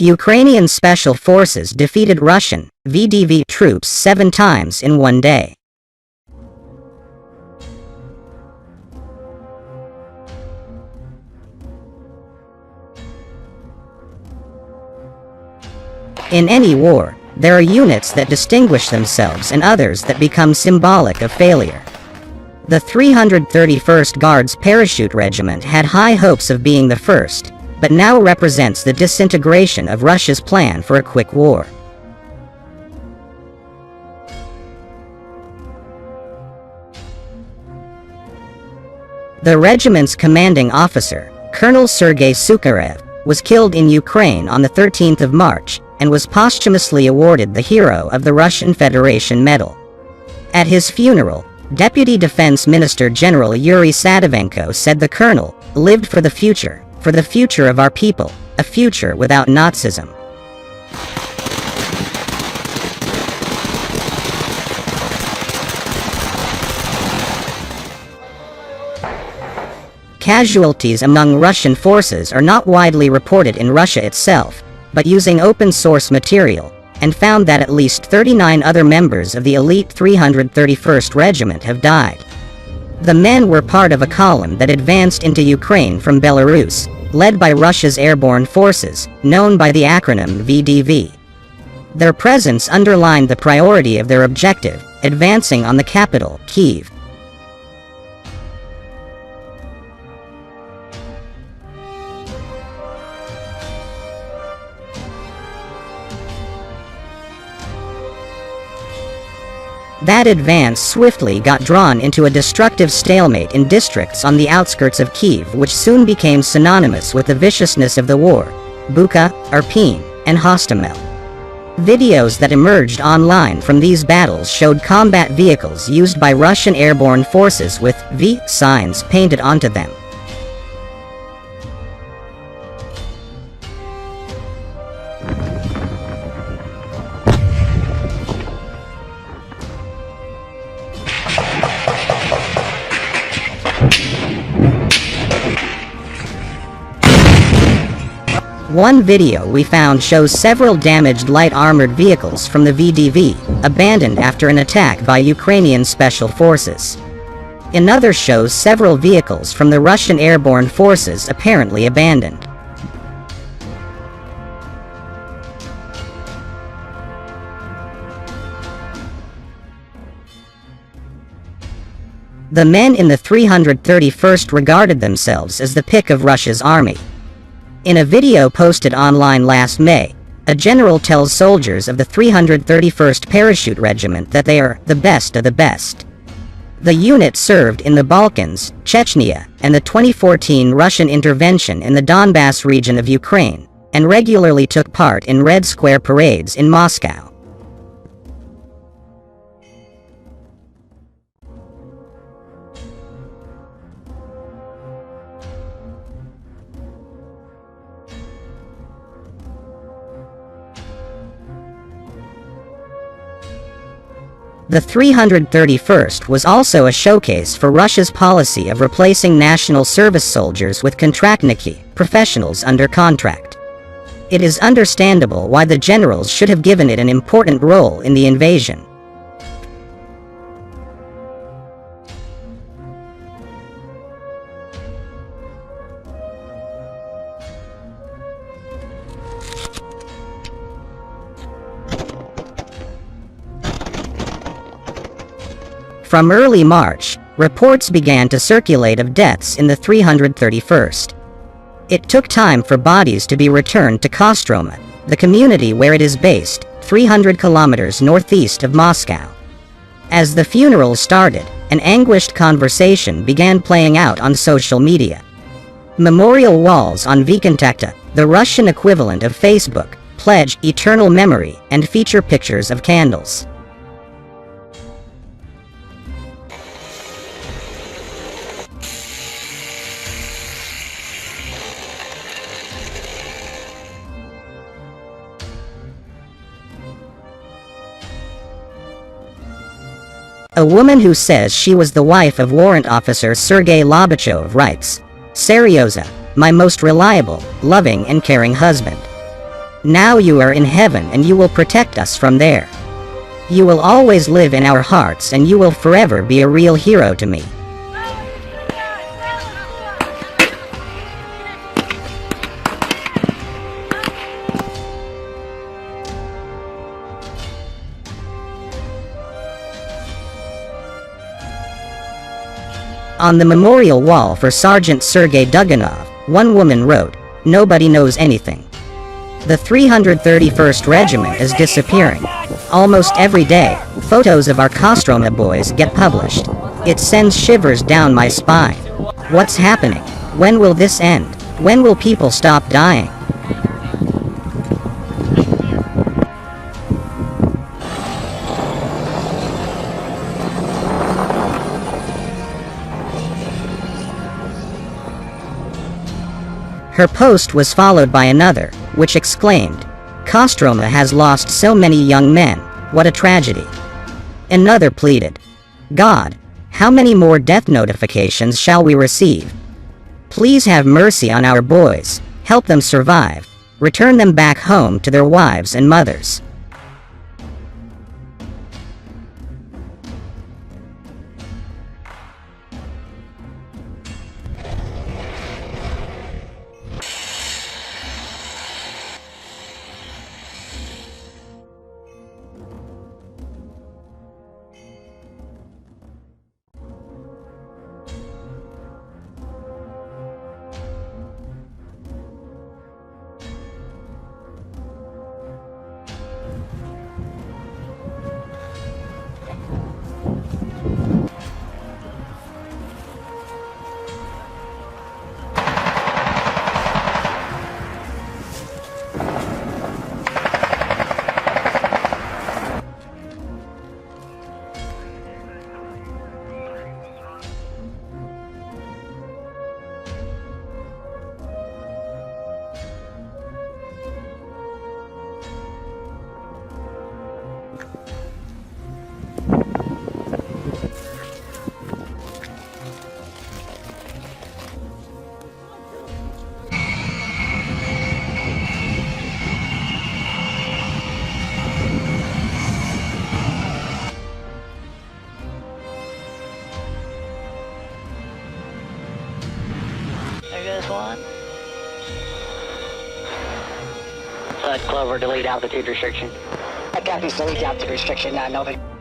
Ukrainian special forces defeated Russian VDV troops 7 times in one day. In any war, there are units that distinguish themselves and others that become symbolic of failure. The 331st Guards Parachute Regiment had high hopes of being the first, but now represents the disintegration of Russia's plan for a quick war. The regiment's commanding officer, Colonel Sergei Sukharev, was killed in Ukraine on the 13th of March and was posthumously awarded the Hero of the Russian Federation Medal. At his funeral, Deputy Defense Minister General Yuri Sadavenko said the colonel lived for the future of our people, a future without Nazism. Casualties among Russian forces are not widely reported in Russia itself, but using open-source material, and found that at least 39 other members of the elite 331st Regiment have died. The men were part of a column that advanced into Ukraine from Belarus, led by Russia's airborne forces, known by the acronym VDV. Their presence underlined the priority of their objective, advancing on the capital, Kyiv. That advance swiftly got drawn into a destructive stalemate in districts on the outskirts of Kyiv, which soon became synonymous with the viciousness of the war: Bucha, Irpin, and Hostomel. Videos that emerged online from these battles showed combat vehicles used by Russian airborne forces with V signs painted onto them. One video we found shows several damaged light armored vehicles from the VDV, abandoned after an attack by Ukrainian special forces. Another shows several vehicles from the Russian airborne forces apparently abandoned. The men in the 331st regarded themselves as the pick of Russia's army. In a video posted online last May, a general tells soldiers of the 331st Parachute Regiment that they are the best of the best. The unit served in the Balkans, Chechnya, and the 2014 Russian intervention in the Donbass region of Ukraine, and regularly took part in Red Square parades in Moscow. The 331st was also a showcase for Russia's policy of replacing national service soldiers with kontraktniki, professionals under contract. It is understandable why the generals should have given it an important role in the invasion. From early March, reports began to circulate of deaths in the 331st. It took time for bodies to be returned to Kostroma, the community where it is based, 300 kilometers northeast of Moscow. As the funeral started, an anguished conversation began playing out on social media. Memorial walls on Vkontakte, the Russian equivalent of Facebook, pledge eternal memory and feature pictures of candles. A woman who says she was the wife of Warrant Officer Sergei Lobachov writes, "Seryoza, my most reliable, loving and caring husband." Now you are in heaven and you will protect us from there. You will always live in our hearts and you will forever be a real hero to me. On the memorial wall for Sergeant Sergei Duganov, one woman wrote, "Nobody knows anything. The 331st Regiment is disappearing. Almost every day, photos of our Kostroma boys get published. It sends shivers down my spine. What's happening? When will this end? When will people stop dying?" Her post was followed by another, which exclaimed, "Kostroma has lost so many young men, what a tragedy." Another pleaded, "God, how many more death notifications shall we receive? Please have mercy on our boys, help them survive, return them back home to their wives and mothers." One. Clover, delete altitude restriction. I got this delete altitude restriction, I know that.